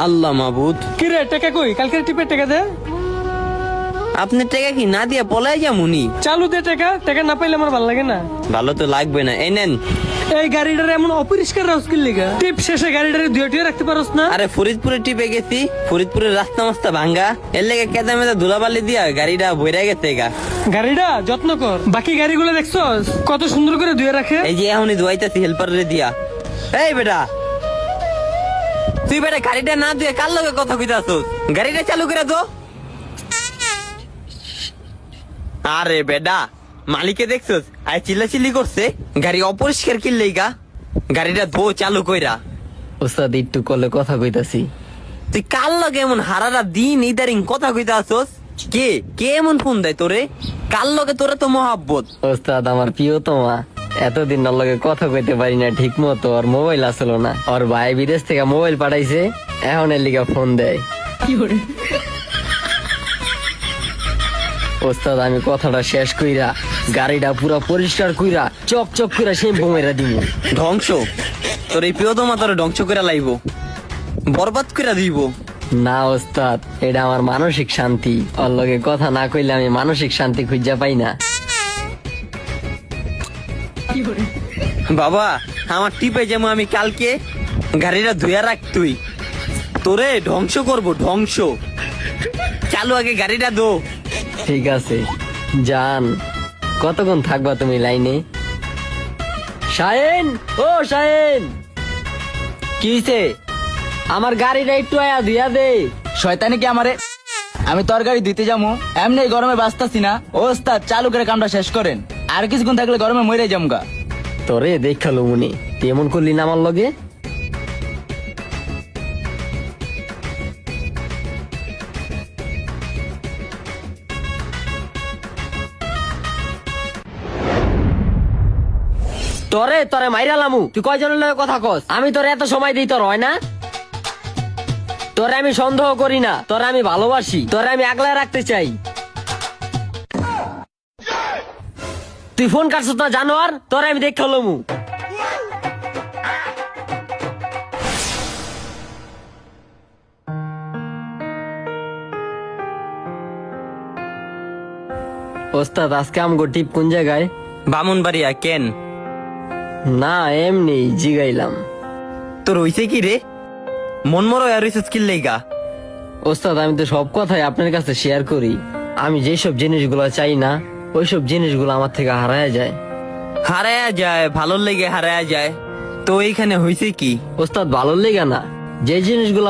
আল্লাহ মাবুদ, কি রে টাকা কই? কালকে টিপে টাকা দে। আপনি টাকা কি না দিয়ে পলাই যামুনি? চালু দে টাকা, টাকা না পাইলে আমার ভালো লাগে না। ভালো তো লাগবে না, এই নেন। এই গাড়িটার এমন অপরিষ্কার রাস্কিল লিগা, টিপ শেষে গাড়িটারে দুইটিও রাখতে পারোস না? আরে ফরিদপুরে টিপে গেছি, ফরিদপুরের রাস্তা মাস্তা ভাঙ্গা, এর লেগে কেদা মেদা ধুলাবালি দিয়া গাড়িটা বইরা গেছে গা। গাড়িটা যত্ন কর, বাকি গাড়িগুলো দেখছস কত সুন্দর করে ধুয়ে রাখে। এই যে এখনই ধুয়াইতেছি হেল্পারে দিয়া। এই বেটা, তুই বেটা গাড়িটা না ধুয়ে কার লগে কথা কইতাছস? গাড়িটা চালু করে দো। আরে বেটা, মালিকে দেখছস আই চিল্লাচিল্লি করছে, গাড়ি অপরিষ্কার কি লেগা? গাড়িটা ধো চালু কইরা। ওস্তাদ একটু কলে কথা কইতাছি। তুই কার লগে এমন হারারা দিন ইদারিং কথা কইতাছস? কে কে এমন ফোন দেয় তোরে? কার লগে তোরে তো মহাব্বত। ওস্তাদ আমার প্রিয়তমা, এতদিন ওর লগে কথা কইতে পারি না ঠিক মতো, ওর মোবাইল আসলো না, ওর ভাই বিদেশ থেকে মোবাইল পাঠাইছে, এখন এর লিগা ফোন দেয়। ওস্তাদ আমি কথাটা শেষ কইরা গাড়িটা পুরো পরিষ্কার কইরা চক চক কইরা শ্যাম্পু মেরা দিব। ধ্বংস, তোর এই প্রিয়তমা তোরে ধ্বংস করে লাইব, বরবাদ করে দিব। না ওস্তাদ, এটা আমার মানসিক শান্তি, ওর লগে কথা না কইলে আমি মানসিক শান্তি খুঁজা পাই না। বাবা আমার টিপে যেমন আমি কালকে গাড়িটা ধুয়া রাখ, তুই তোরে ধ্বংস করব, ধ্বংস। চালু আগে গাড়িটা দো। ঠিক আছে জান, কতক্ষণ থাকবা তুমি লাইনে? শাহেন, ও শাহেন, কি হইছে? আমার গাড়িটা একটু আয়া দিয়া দে। শয়তানি কি আমারে? আমি তরকারি দিতে যাবো, এমনি গরমে বাঁচতাছি না। ও ওস্তাদ চালু করে কামটা শেষ করেন, আর কিছুক্ষণ থাকলে গরমে মরে যামগা। তোরে দেখালো মুনি, তুই এমন করলি না আমার লগে? তোরে তোরে মাইরালামু, তুই কয়জনের লগে কথা কস? আমি তোরে এত সময় দিই, তোর হয় না? তোরে আমি সন্দেহ করি না, তোরে আমি ভালোবাসি, তোরে আমি আগলায় রাখতে চাই। তুই ফোন কাটছ না জানোয়ার, তোরে আমি দেখে লমু। ওস্তাদ আজকে আমগো টিপ কোন জায়গায়? বামুনবাড়িয়া। কেন? না এমনি জিগাইলাম। তোর হইছে কি রে? মন মরো আর স্কিল লেগা। ওস্তাদ আমি তো সব কথাই আপনার কাছে শেয়ার করি, আমি যেসব জিনিসগুলো চাই না ওইসব জিনিসগুলো আমার থেকে হারায় যায়। হারায়া যায়, ভালো লেগে হারায়া যায়। তো এইখানে হইছে কি? ওস্তাদ ভালো লেগে না, যে জিনিসগুলো